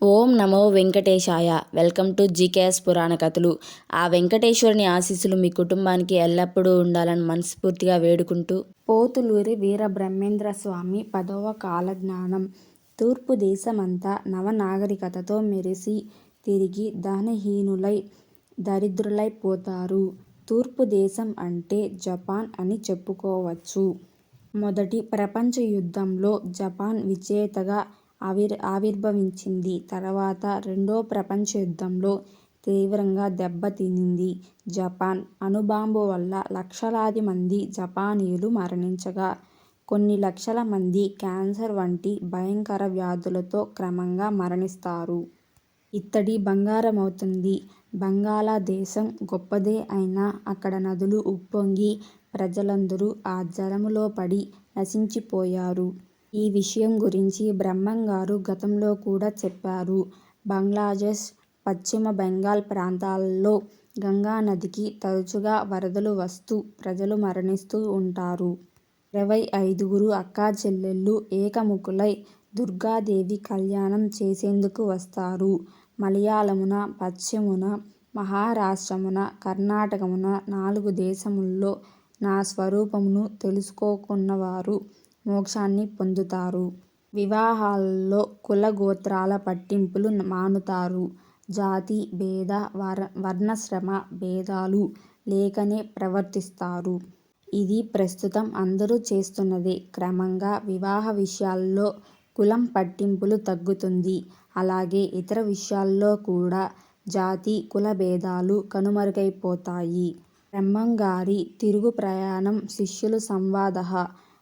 Om Namo Venkatesaya. Welcome to GKS పురాణ కథలు. ఆ వెంకటేశ్వరుని ఆశీస్సులు మీ కుటుంబానికి ఎల్లప్పుడూ ఉండాలని మనస్ఫూర్తిగా వేడుకుంటూ, పోతులూరి వీరబ్రహ్మేంద్ర స్వామి 10వ కాలజ్ఞానం. తూర్పు దేశమంతా నవనాగరికతతో మెరిసి తిరిగి ధనహీనులై దరిద్రులైపోతారు. తూర్పు దేశం అంటే జపాన్ అని చెప్పుకోవచ్చు. మొదటి ప్రపంచ యుద్ధంలో జపాన్ విజేతగా ఆవిర్భవించింది. తర్వాత రెండో ప్రపంచ యుద్ధంలో తీవ్రంగా దెబ్బతినింది. జపాన్ అణుబాంబు వల్ల లక్షలాది మంది జపానీయులు మరణించగా, కొన్ని లక్షల మంది క్యాన్సర్ వంటి భయంకర వ్యాధులతో క్రమంగా మరణిస్తారు. ఇత్తడి బంగారమవుతుంది. బంగాళాదేశం గొప్పదే అయినా అక్కడ నదులు ఉప్పొంగి ప్రజలందరూ ఆ జలములో పడి నశించిపోయారు. ఈ విషయం గురించి బ్రహ్మంగారు గతంలో కూడా చెప్పారు. బంగ్లాదేశ్, పశ్చిమ బెంగాల్ ప్రాంతాల్లో గంగానదికి తరచుగా వరదలు వస్తూ ప్రజలు మరణిస్తూ ఉంటారు. 25 అక్కాచెల్లెళ్ళు ఏకముఖులై దుర్గాదేవి కళ్యాణం చేసేందుకు వస్తారు. మలయాళమున, పశ్చిమమున, మహారాష్ట్రమున, కర్ణాటకమున 4 దేశముల్లో నా స్వరూపమును తెలుసుకొన్నవారు మోక్షాన్ని పొందుతారు. వివాహాలలో కుల గోత్రాల పట్టింపులు మానుతారు. జాతి భేద, వర్ణాశ్రమ భేదాలు లేకనే ప్రవర్తిస్తారు. ఇది ప్రస్తుతం అందరూ చేస్తున్నదే. క్రమంగా వివాహ విషయాల్లో కులం పట్టింపులు తగ్గుతుంది. అలాగే ఇతర విషయాల్లో కూడా జాతి కుల భేదాలు కనుమరుగైపోతాయి. బ్రహ్మంగారి తిరుగు ప్రయాణం శిష్యుల సంవాదః.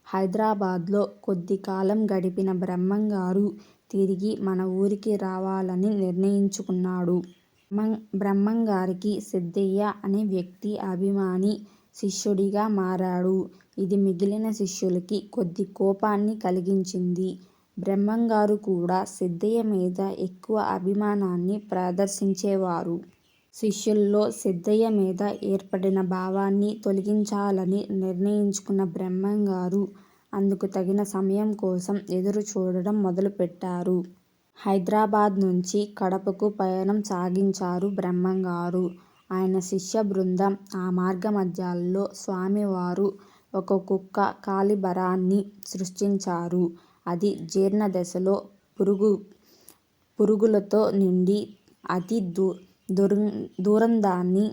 హైదరాబాద్లో కొద్ది కాలం గడిపిన బ్రహ్మంగారు తిరిగి మన ఊరికి రావాలని నిర్ణయించుకున్నాడు. బ్రహ్మంగారికి సిద్ధయ్య అనే వ్యక్తి అభిమాని శిష్యుడిగా మారాడు. ఇది మిగిలిన శిష్యులకి కొద్ది కోపాన్ని కలిగించింది. బ్రహ్మంగారు కూడా సిద్ధయ్య మీద ఎక్కువ అభిమానాన్ని ప్రదర్శించేవారు. శిష్యుల్లో సిద్ధయ్య మీద ఏర్పడిన భావాన్ని తొలగించాలని నిర్ణయించుకున్న బ్రహ్మంగారు అందుకు తగిన సమయం కోసం ఎదురు చూడడం మొదలుపెట్టారు. హైదరాబాద్ నుంచి కడపకు పయనం సాగించారు బ్రహ్మంగారు. ఆయన శిష్య బృందం. ఆ మార్గమధ్యాల్లో స్వామివారు ఒక కుక్క కళేబరాన్ని సృష్టించారు. అది జీర్ణదశలో పురుగులతో నిండి అతి దుర్గంధాన్ని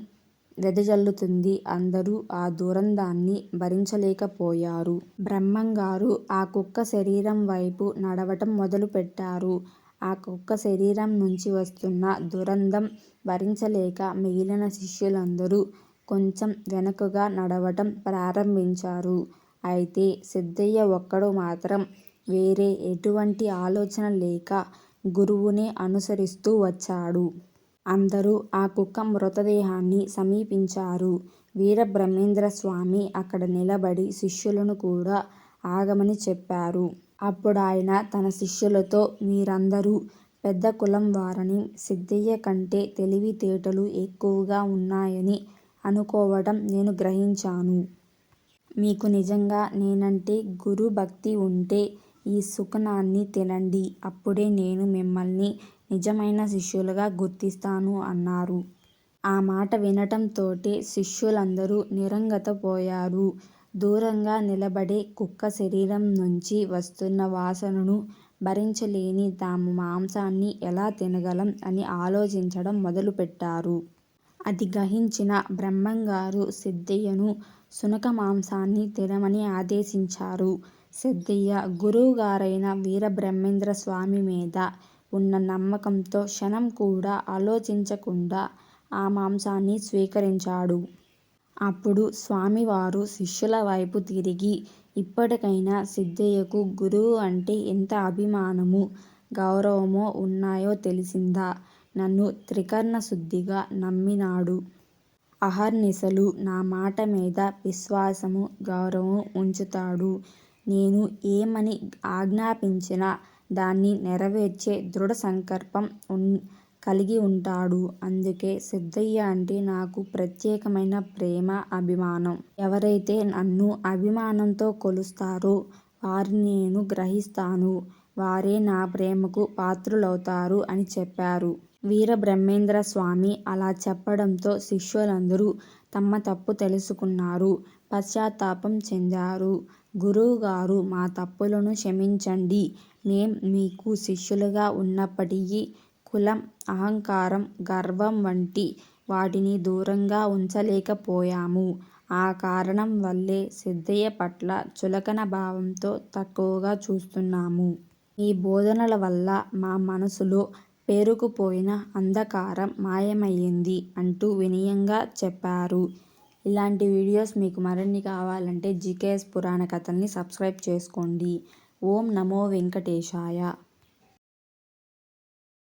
వెదజల్లుతుంది. అందరూ ఆ దుర్గంధాన్ని భరించలేకపోయారు. బ్రహ్మంగారు ఆ కుక్క శరీరం వైపు నడవటం మొదలుపెట్టారు. ఆ కుక్క శరీరం నుంచి వస్తున్న దుర్గంధం భరించలేక మిగిలిన శిష్యులందరూ కొంచెం వెనుకగా నడవటం ప్రారంభించారు. అయితే సిద్ధయ్య ఒక్కడు మాత్రం వేరే ఎటువంటి ఆలోచన లేక గురువునే అనుసరిస్తూ వచ్చాడు. అందరూ ఆ కుక్క మృతదేహాన్ని సమీపించారు. వీరబ్రహ్మేంద్ర స్వామి అక్కడ నిలబడి శిష్యులను కూడా ఆగమని చెప్పారు. అప్పుడాయన తన శిష్యులతో, మీరందరూ పెద్ద కులం వారని, సిద్ధయ్య కంటే తెలివితేటలు ఎక్కువగా ఉన్నాయని అనుకోవటం నేను గ్రహించాను. మీకు నిజంగా నేనంటే గురు భక్తి ఉంటే ఈ శునకాన్ని తినండి. అప్పుడే నేను మిమ్మల్ని నిజమైన శిష్యులుగా గుర్తిస్తాను అన్నారు. ఆ మాట వినటంతోటే శిష్యులందరూ నిరాఘాతపోయారు. దూరంగా నిలబడే కుక్క శరీరం నుంచి వస్తున్న వాసనను భరించలేని తాము మాంసాన్ని ఎలా తినగలం అని ఆలోచించడం మొదలుపెట్టారు. అది గ్రహించిన బ్రహ్మంగారు సిద్ధయ్యను శునక మాంసాన్ని తినమని ఆదేశించారు. సిద్ధయ్య గురువుగారైన వీరబ్రహ్మేంద్ర స్వామి మీద ఉన్న నమ్మకంతో క్షణం కూడా ఆలోచించకుండా ఆ మాంసాన్ని స్వీకరించాడు. అప్పుడు స్వామివారు శిష్యుల వైపు తిరిగి, ఇప్పటికైనా సిద్ధయ్యకు గురువు అంటే ఎంత అభిమానమూ, గౌరవమూ ఉన్నాయో తెలిసిందా? నన్ను త్రికరణ శుద్ధిగా నమ్మినాడు. అహర్నిశలు నా మాట మీద విశ్వాసమూ, గౌరవమూ ఉంచుతాడు. నేను ఏమని ఆజ్ఞాపించినా దాన్ని నెరవేర్చే దృఢ సంకల్పం కలిగి ఉంటాడు. అందుకే సిద్ధయ్య అంటే నాకు ప్రత్యేకమైన ప్రేమ, అభిమానం. ఎవరైతే నన్ను అభిమానంతో కొలుస్తారో వారిని నేను గ్రహిస్తాను. వారే నా ప్రేమకు పాత్రులవుతారు అని చెప్పారు. వీరబ్రహ్మేంద్ర స్వామి అలా చెప్పడంతో శిష్యులందరూ తమ తప్పు తెలుసుకున్నారు. పశ్చాత్తాపం చెందారు. గురువుగారు, మా తప్పులను క్షమించండి. మేం మీకు శిష్యులుగా ఉన్నప్పటికీ కులం, అహంకారం, గర్వం వంటి వాటిని దూరంగా ఉంచలేకపోయాము. ఆ కారణం వల్లే సిద్ధయ్య పట్ల చులకన భావంతో తక్కువగా చూస్తున్నాము. మీ బోధనల వల్ల మా మనసులో పేరుకుపోయిన అంధకారం మాయమయ్యింది అంటూ వినయంగా చెప్పారు. ఇలాంటి వీడియోస్ మీకు మరిన్ని కావాలంటే జీకేఎస్ పురాణ కథల్ని సబ్స్క్రైబ్ చేసుకోండి. ఓం నమో వెంకటేశాయ.